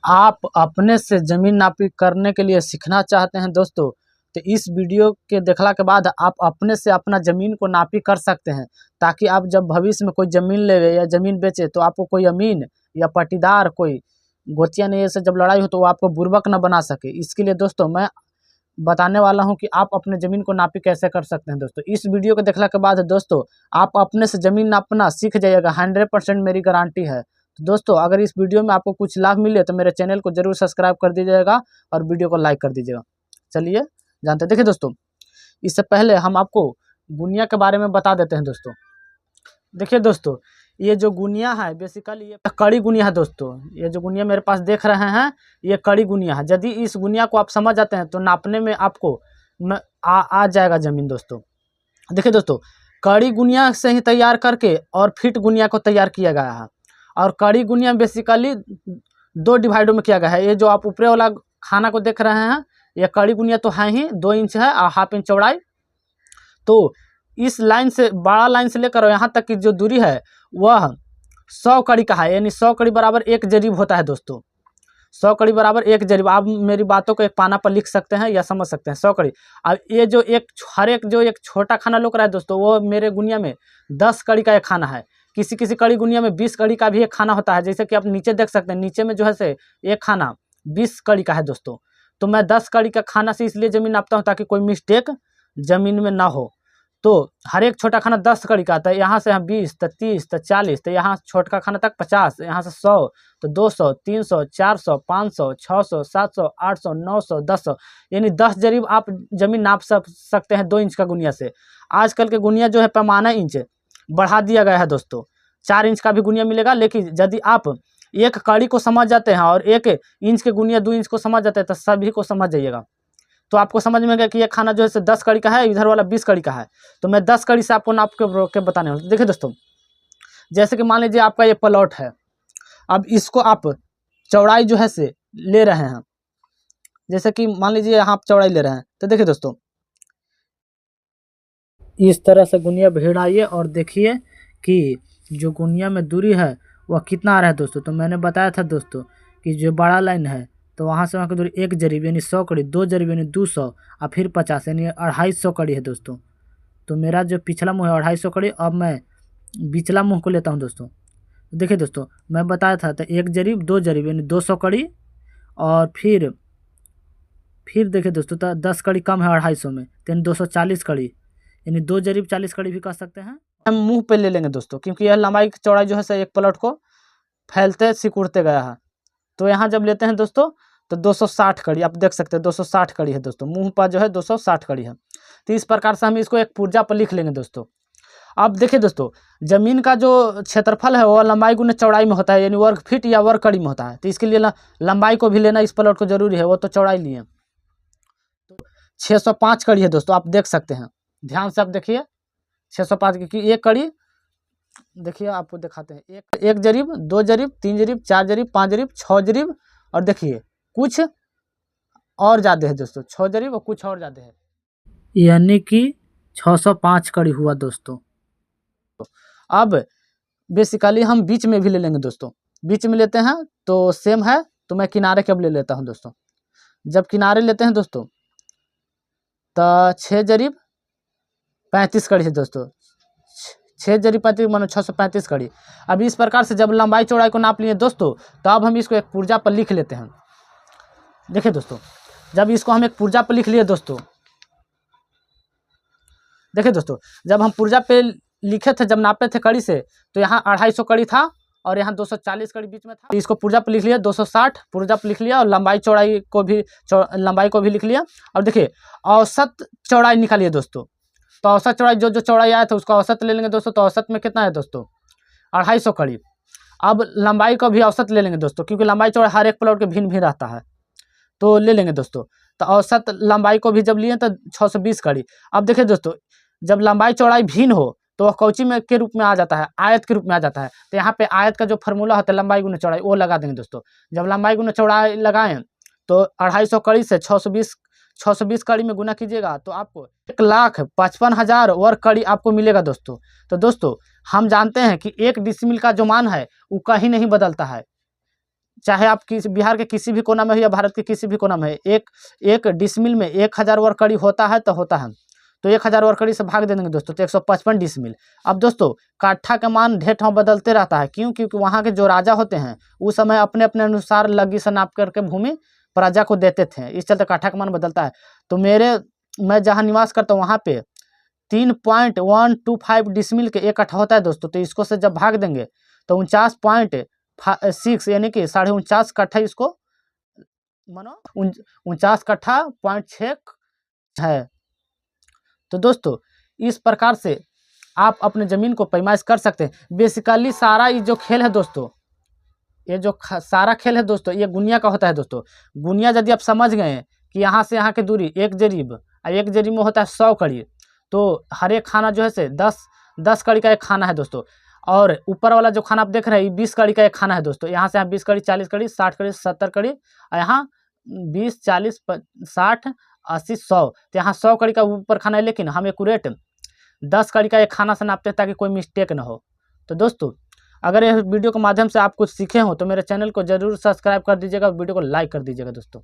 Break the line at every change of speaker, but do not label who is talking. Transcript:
आप अपने से ज़मीन नापी करने के लिए सीखना चाहते हैं दोस्तों, तो इस वीडियो के देखला के बाद आप अपने से अपना ज़मीन को नापी कर सकते हैं, ताकि आप जब भविष्य में कोई ज़मीन लेवे या ज़मीन बेचे तो आपको कोई अमीन या पट्टीदार कोई गोतिया नहीं से जब लड़ाई हो तो वो आपको बुर्बक न बना सके। इसके लिए दोस्तों मैं बताने वाला हूं कि आप अपने ज़मीन को नापी कैसे कर सकते हैं। दोस्तों इस वीडियो को देखने के बाद दोस्तों आप अपने से ज़मीन नापना सीख जाइएगा, 100% मेरी गारंटी है। तो दोस्तों अगर इस वीडियो में आपको कुछ लाभ मिले तो मेरे चैनल को जरूर सब्सक्राइब कर दीजिएगा और वीडियो को लाइक कर दीजिएगा। चलिए जानते हैं। देखिए दोस्तों, इससे पहले हम आपको गुनिया के बारे में बता देते हैं। दोस्तों देखिए दोस्तों, ये जो गुनिया है बेसिकली ये कड़ी गुनिया है। दोस्तों ये जो गुनिया मेरे पास देख रहे हैं ये कड़ी गुनिया है। यदि इस गुनिया को आप समझ जाते हैं तो नापने में आपको आ जाएगा ज़मीन। दोस्तों देखिए दोस्तों, कड़ी गुनिया से ही तैयार करके और फिट गुनिया को तैयार किया गया है। और कड़ी गुनिया बेसिकली 2 डिवाइडों में किया गया है। ये जो आप ऊपरे वाला खाना को देख रहे हैं ये कड़ी गुनिया तो है ही 2 इंच है और 1/2 इंच चौड़ाई। तो इस लाइन से बड़ा लाइन से लेकर यहाँ तक की जो दूरी है वह 100 कड़ी का है, यानी 100 कड़ी बराबर 1 जरीब होता है। दोस्तों 100 कड़ी बराबर 1 जरीब। आप मेरी बातों को एक पाना पर लिख सकते हैं या समझ सकते हैं। 100 कड़ी। अब ये जो हर एक जो एक छोटा खाना लोग रहा है दोस्तों वो मेरे गुनिया में 10 कड़ी का एक खाना है। किसी किसी कड़ी गुनिया में 20 कड़ी का भी एक खाना होता है। जैसे कि आप नीचे देख सकते हैं, नीचे में जो है से एक खाना 20 कड़ी का है। दोस्तों तो मैं 10 कड़ी का खाना से इसलिए ज़मीन नापता हूँ ताकि कोई मिस्टेक ज़मीन में ना हो। तो हर एक छोटा खाना 10 कड़ी का आता है। यहाँ से हम 20 तो 30 तो 40, तो यहाँ छोटा खाना तक 50, यहाँ से 100 तो 200 300 400 500 600 700 800 900 1000, यानी 10 जरीब आप ज़मीन नाप सकते हैं 2 इंच का गुनिया से। आजकल के गुनिया जो है पैमाना इंच बढ़ा दिया गया है। दोस्तों 4 इंच का भी गुनिया मिलेगा, लेकिन यदि आप एक कड़ी को समझ जाते हैं और 1 इंच के गुनिया 2 इंच को समझ जाते हैं तो सभी को समझ जाइएगा। तो आपको समझ में गया कि ये खाना जो है 10 कड़ी का है, इधर वाला 20 कड़ी का है। तो मैं 10 कड़ी से आपको नाप के बताने वाला हूँ। देखिए दोस्तों, जैसे कि मान लीजिए आपका ये प्लॉट है। अब इसको आप चौड़ाई जो है से ले रहे हैं, जैसे कि मान लीजिए यहाँ आप चौड़ाई ले रहे हैं। तो देखिए दोस्तों, इस तरह से गुनिया भिड़ाइए और देखिए कि जो गुनिया में दूरी है वह कितना आ रहा है। दोस्तों तो मैंने बताया था दोस्तों कि जो बड़ा लाइन है तो वहाँ से वहाँ की दूरी 1 जरीब यानी 100 कड़ी, 2 जरीब यानी 200 और फिर 50 यानी 250 कड़ी है। दोस्तों तो मेरा जो पिछला मुँह है 250 कड़ी। अब मैं बिचला मुँह को लेता हूँ। दोस्तों देखिए दोस्तों, मैं बताया था तो 1 जरीब 2 जरीब यानी 200 कड़ी, और फिर देखिए दोस्तों तो 10 कड़ी कम है 250 में, यानी 240 कड़ी, यानी 2 जरीब 40 कड़ी भी कर सकते हैं। हम मुँह पे ले लेंगे दोस्तों, क्योंकि यह लंबाई चौड़ाई जो है से एक प्लॉट को फैलते सिकुड़ते गया है। तो यहाँ जब लेते हैं दोस्तों तो 260 कड़ी आप देख सकते हैं, 260 कड़ी है। दोस्तों मुँह पर जो है 260 कड़ी है। तो इस प्रकार से हम इसको एक पुर्जा पर लिख लेंगे। दोस्तों अब देखिए दोस्तों, ज़मीन का जो क्षेत्रफल है वह लंबाई गुने चौड़ाई में होता है, यानी वर्ग फीट या वर्ग कड़ी में होता है। तो इसके लिए लंबाई को भी लेना इस प्लॉट को जरूरी है, वो तो चौड़ाई लिए। तो 605 कड़ी है। दोस्तों आप देख सकते हैं, ध्यान से आप देखिए 605 की एक कड़ी। देखिए आपको दिखाते हैं, एक जरीब 2 जरीब 3 जरीब 4 जरीब 5 जरीब 6 जरीब, और देखिए कुछ और ज़्यादा है दोस्तों, 6 जरीब और कुछ और ज़्यादा है, यानी कि 605 कड़ी हुआ। दोस्तों अब बेसिकली हम बीच में भी ले लेंगे। दोस्तों बीच में लेते हैं तो सेम है, तो मैं किनारे के अब ले लेता हूँ। दोस्तों जब किनारे लेते हैं दोस्तों तो 6 जरीब 35 कड़ी है। दोस्तों 6 जरीब 35 मानो 635 कड़ी। अब इस प्रकार से जब लंबाई चौड़ाई को नाप लिए दोस्तों तो अब हम इसको एक पुर्जा पर लिख लेते हैं। देखिए दोस्तों, जब इसको हम एक पुर्जा पर लिख लिए दोस्तों, देखिए दोस्तों जब हम पुर्जा पे लिखे थे, जब नापे थे कड़ी से, तो यहाँ 250 कड़ी था और यहाँ 240 कड़ी बीच में था। तो इसको पुर्जा पर लिख लिया 260 पुर्जा पर लिख लिया, और लंबाई चौड़ाई को भी लिख लिया। और देखिए औसत चौड़ाई निकालिए दोस्तों। तो औसत चौड़ाई जो चौड़ाई आया था उसका औसत ले लेंगे दोस्तों। तो औसत में कितना है दोस्तों 250 कड़ी। अब लंबाई को भी औसत ले लेंगे दोस्तों, क्योंकि लंबाई चौड़ाई हर एक प्लॉट के भिन्न भिन्न रहता है, तो ले लेंगे दोस्तों। तो औसत लंबाई को भी जब लिए तो 620 कड़ी। अब देखिए दोस्तों, जब लंबाई चौड़ाई भिन्न हो तो वह कौची में के रूप में आ जाता है, आयत के रूप में आ जाता है। तो यहाँ पे आयत का जो फार्मूला होता है लंबाई गुना चौड़ाई वो लगा देंगे दोस्तों। जब लंबाई गुना चौड़ाई लगाएं तो 250 कड़ी से 620 कड़ी में गुना कीजिएगा तो आपको 1,55,000 वर्ग कड़ी आपको मिलेगा। दोस्तों तो दोस्तों हम जानते हैं कि 1 डिसमिल का जो मान है वो कहीं नहीं बदलता है। चाहे आप बिहार के किसी भी कोना में हो या भारत के किसी भी कोना में, एक डिसमिल में 1000 वर्ग होता है तो होता है। तो 1000 वर्ग से भाग दे देंगे दोस्तों तो 155 डिसमिल। अब दोस्तों काठा का मान ढेर ठाव बदलते रहता है, क्यों? क्योंकि वहाँ के जो राजा होते हैं उस समय अपने अपने अनुसार लगी से नाप करके भूमि प्रजा को देते थे, इस चलते काठा का मान बदलता है। तो मैं जहाँ निवास करता हूँ वहाँ पे 3.125 डिसमिल के 1 कट्ठा होता है दोस्तों। तो इसको से जब भाग देंगे तो 49.6 यानी कि 49.5 कट्ठा, इसको मानो 49.6 है। तो दोस्तों इस प्रकार से आप अपने ज़मीन को पैमाइश कर सकते हैं। बेसिकली सारा ये जो खेल है दोस्तों, ये जो सारा खेल है दोस्तों, ये गुनिया का होता है दोस्तों। गुनिया यदि आप समझ गए कि यहाँ से यहाँ की दूरी 1 जरीब, और 1 जरीब में होता है 100 कड़ी, तो हर एक खाना जो है से 10 कड़ी का एक खाना है दोस्तों। और ऊपर वाला जो खाना आप देख रहे हैं 20 कड़ी का एक खाना है दोस्तों। यहाँ से यहाँ 20 कड़ी, 40 कड़ी, 60 कड़ी, 70 कड़ी, और यहाँ 20, 40, 60, 80, 100। तो यहाँ 100 कड़ी का ऊपर खाना है, लेकिन हम एक्यूरेट 10 कड़ी का एक खाना से नापते हैं ताकि कोई मिस्टेक ना हो। तो दोस्तों अगर यह वीडियो के माध्यम से आप कुछ सीखे हो तो मेरे चैनल को जरूर सब्सक्राइब कर दीजिएगा, वीडियो को लाइक कर दीजिएगा दोस्तों।